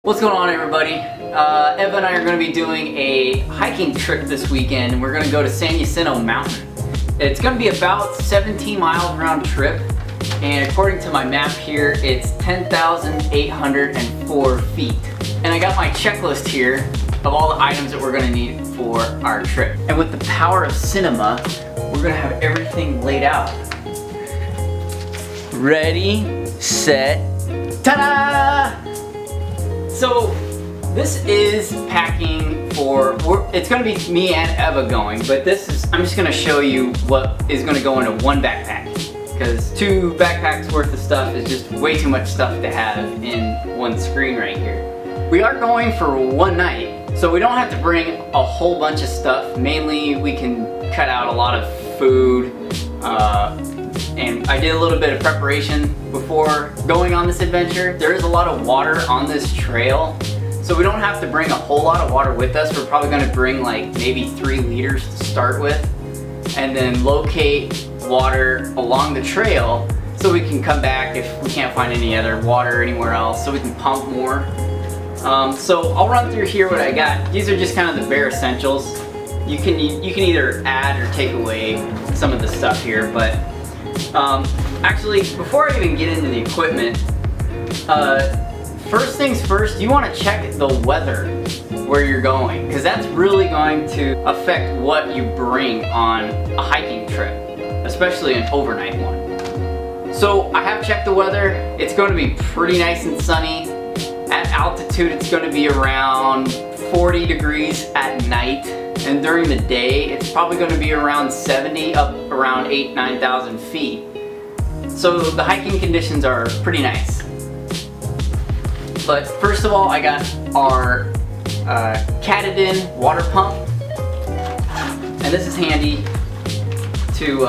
What's going on, everybody? Eva and I are going to be doing a hiking trip this weekend, and we're going to go to San Jacinto Mountain. It's going to be about 17 miles round trip, and according to my map here, it's 10,804 feet. And I got my checklist here of all the items that we're going to need for our trip. And with the power of cinema, we're going to have everything laid out. Ready, set, ta-da! So this is packing for, it's going to be me and Eva going, but I'm just going to show you what is going to go into one backpack, because 2 backpacks worth of stuff is just way too much stuff to have in one screen right here. We are going for one night, so we don't have to bring a whole bunch of stuff. Mainly we can cut out a lot of food, and I did a little bit of preparation before going on this adventure. There is a lot of water on this trail, so we don't have to bring a whole lot of water with us. We're probably going to bring like maybe 3 liters to start with, and then locate water along the trail so we can come back if we can't find any other water anywhere else, so we can pump more. So I'll run through here what I got. These are just kind of the bare essentials. You can either add or take away some of the stuff here, but actually, before I even get into the equipment, first things first, you want to check the weather where you're going, because that's really going to affect what you bring on a hiking trip, especially an overnight one. So I have checked the weather. It's going to be pretty nice and sunny. At altitude, it's going to be around 40 degrees at night, and during the day, it's probably going to be around 70, up around 9,000 feet. So the hiking conditions are pretty nice. But first of all, I got our Katadyn water pump, and this is handy to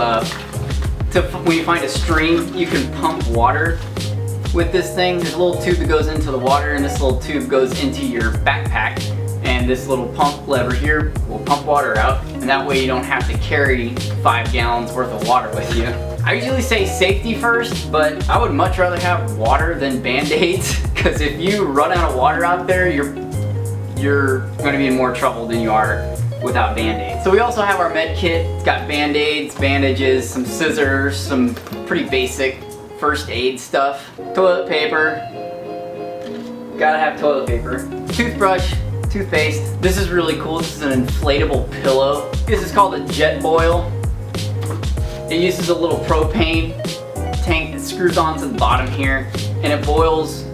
when you find a stream, you can pump water with this thing. There's a little tube that goes into the water, and this little tube goes into your backpack, and this little pump lever here will pump water out, and that way you don't have to carry 5 gallons worth of water with you. I usually say safety first, but I would much rather have water than Band-Aids, because if you run out of water out there, you're going to be in more trouble than you are without Band-Aids. So we also have our med kit. It's got Band-Aids, bandages, some scissors, some pretty basic first aid stuff, toilet paper, gotta have toilet paper, toothbrush, toothpaste. This is really cool. This is an inflatable pillow. This is called a jet boil. It uses a little propane tank that screws onto the bottom here, and it boils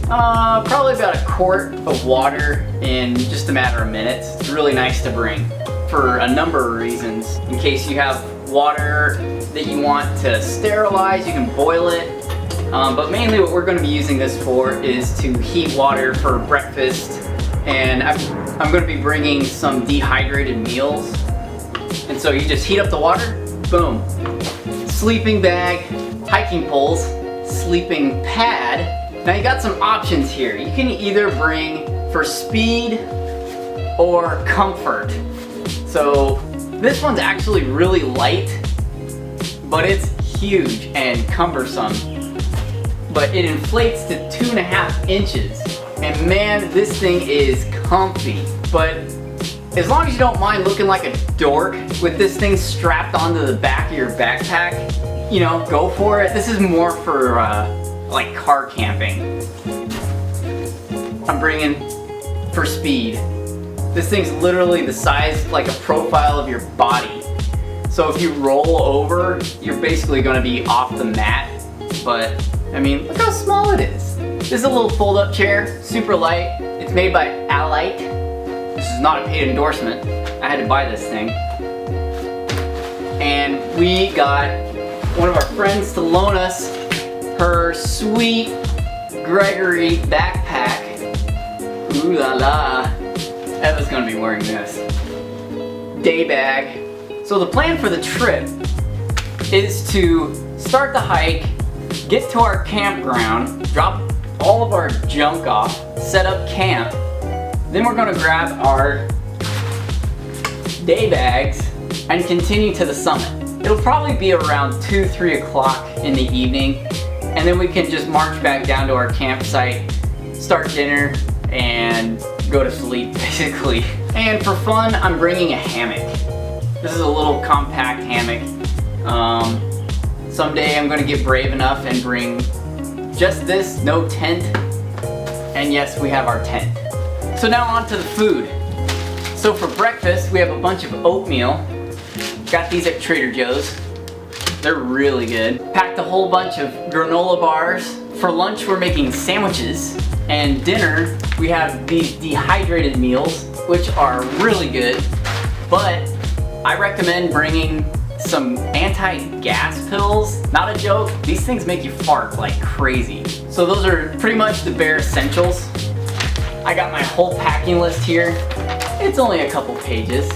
probably about a quart of water in just a matter of minutes. It's really nice to bring for a number of reasons. In case you have water that you want to sterilize, you can boil it. But mainly what we're going to be using this for is to heat water for breakfast, and I'm going to be bringing some dehydrated meals. And so you just heat up the water, boom. Sleeping bag, hiking poles, sleeping pad. Now you got some options here. You can either bring for speed or comfort. So this one's actually really light, but it's huge and cumbersome. But it inflates to 2.5 inches. And man, this thing is comfy. But as long as you don't mind looking like a dork with this thing strapped onto the back of your backpack, you know, go for it. This is more for like car camping. I'm bringing for speed. This thing's literally the size, like a profile of your body. So if you roll over, you're basically going to be off the mat. But I mean, look how small it is. This is a little fold-up chair, super light. It's made by Alight. This is not a paid endorsement. I had to buy this thing. And we got one of our friends to loan us her sweet Gregory backpack. Ooh la la. Eva's gonna be wearing this. Day bag. So the plan for the trip is to start the hike, get to our campground, drop all of our junk off, set up camp. Then we're gonna grab our day bags and continue to the summit. It'll probably be around 2-3 o'clock in the evening, and then we can just march back down to our campsite, start dinner, and go to sleep basically. And for fun, I'm bringing a hammock. This is a little compact hammock. Someday I'm gonna get brave enough and bring just this, no tent. And yes, we have our tent. So now on to the food. So for breakfast, we have a bunch of oatmeal. Got these at Trader Joe's. They're really good. Packed a whole bunch of granola bars. For lunch, we're making sandwiches. And dinner, we have these dehydrated meals, which are really good. But I recommend bringing some anti-gas pills. Not a joke, these things make you fart like crazy. So those are pretty much the bare essentials. I got my whole packing list here. It's only a couple pages.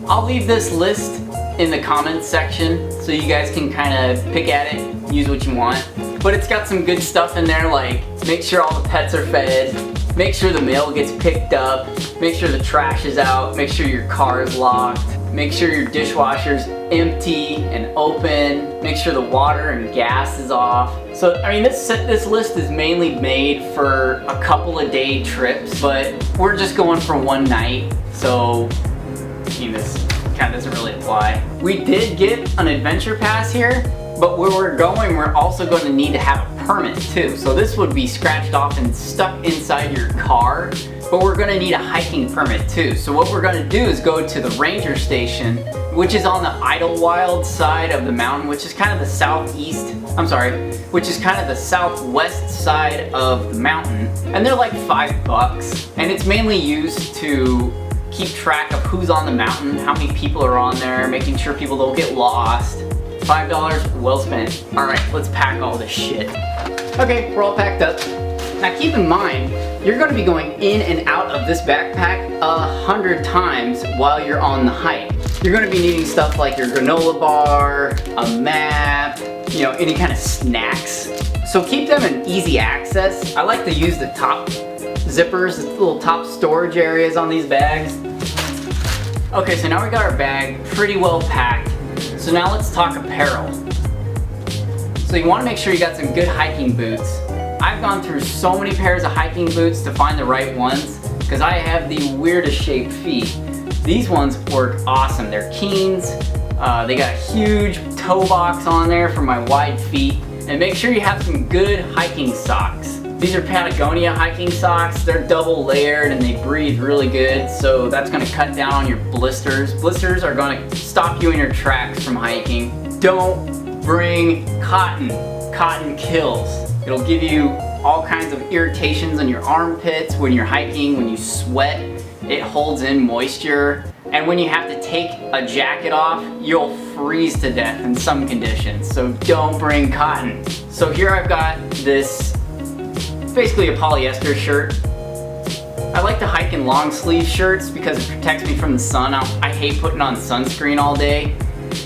I'll leave this list in the comments section so you guys can kind of pick at it, use what you want. But it's got some good stuff in there, like make sure all the pets are fed, make sure the mail gets picked up, make sure the trash is out, make sure your car is locked, make sure your dishwasher's empty and open, make sure the water and gas is off. So, I mean, this list is mainly made for a couple of day trips, but we're just going for one night, so, I mean, this kind of doesn't really apply. We did get an adventure pass here, but where we're going, we're also going to need to have a permit too. So this would be scratched off and stuck inside your car, but we're going to need a hiking permit too. So what we're going to do is go to the ranger station, which is on the Idlewild side of the mountain, which is kind of the which is kind of the southwest side of the mountain. And they're like $5, and it's mainly used to keep track of who's on the mountain, how many people are on there, making sure people don't get lost. $5 well spent. All right, let's pack all this shit. Okay, we're all packed up. Now keep in mind, you're gonna be going in and out of this backpack 100 times while you're on the hike. You're gonna be needing stuff like your granola bar, a map, you know, any kind of snacks. So keep them in easy access. I like to use the top zippers, the little top storage areas on these bags. Okay, so now we got our bag pretty well packed. So now let's talk apparel. So you want to make sure you got some good hiking boots. I've gone through so many pairs of hiking boots to find the right ones because I have the weirdest shaped feet. These ones work awesome. They're Keens. They got a huge toe box on there for my wide feet. And make sure you have some good hiking socks. These are Patagonia hiking socks. They're double layered and they breathe really good, so that's gonna cut down on your blisters. Blisters are gonna stop you in your tracks from hiking. Don't bring cotton. Cotton kills. It'll give you all kinds of irritations on your armpits when you're hiking, when you sweat. It holds in moisture. And when you have to take a jacket off, you'll freeze to death in some conditions. So don't bring cotton. So here I've got this, basically a polyester shirt. I like to hike in long sleeve shirts because it protects me from the sun. I hate putting on sunscreen all day.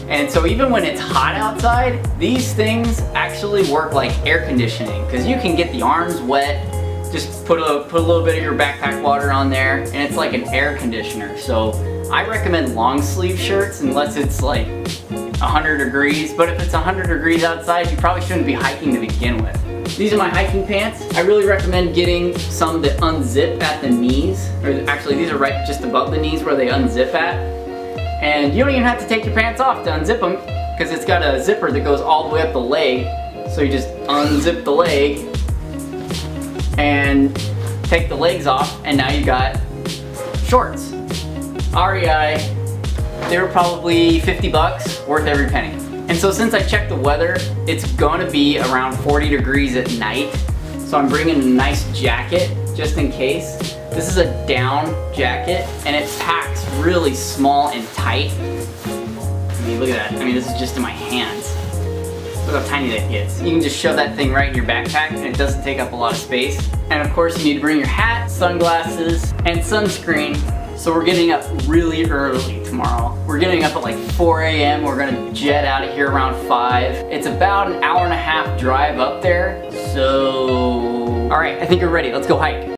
And so even when it's hot outside, these things actually work like air conditioning because you can get the arms wet. Just put a little bit of your backpack water on there and it's like an air conditioner. So I recommend long sleeve shirts unless it's like 100 degrees. But if it's 100 degrees outside, you probably shouldn't be hiking to begin with. These are my hiking pants. I really recommend getting some that unzip at the knees. Or actually, these are right just above the knees where they unzip at. And you don't even have to take your pants off to unzip them because it's got a zipper that goes all the way up the leg. So you just unzip the leg and take the legs off, and now you got shorts. REI, they were probably $50, worth every penny. And so since I checked the weather, it's gonna be around 40 degrees at night. So I'm bringing a nice jacket just in case. This is a down jacket and it packs really small and tight. I mean, look at that. I mean, this is just in my hands. Look how tiny that gets. You can just shove that thing right in your backpack and it doesn't take up a lot of space. And of course you need to bring your hat, sunglasses, and sunscreen. So we're getting up really early tomorrow. We're getting up at like 4 a.m. We're gonna jet out of here around 5. It's about an hour and a half drive up there. So, all right, I think you're ready. Let's go hike.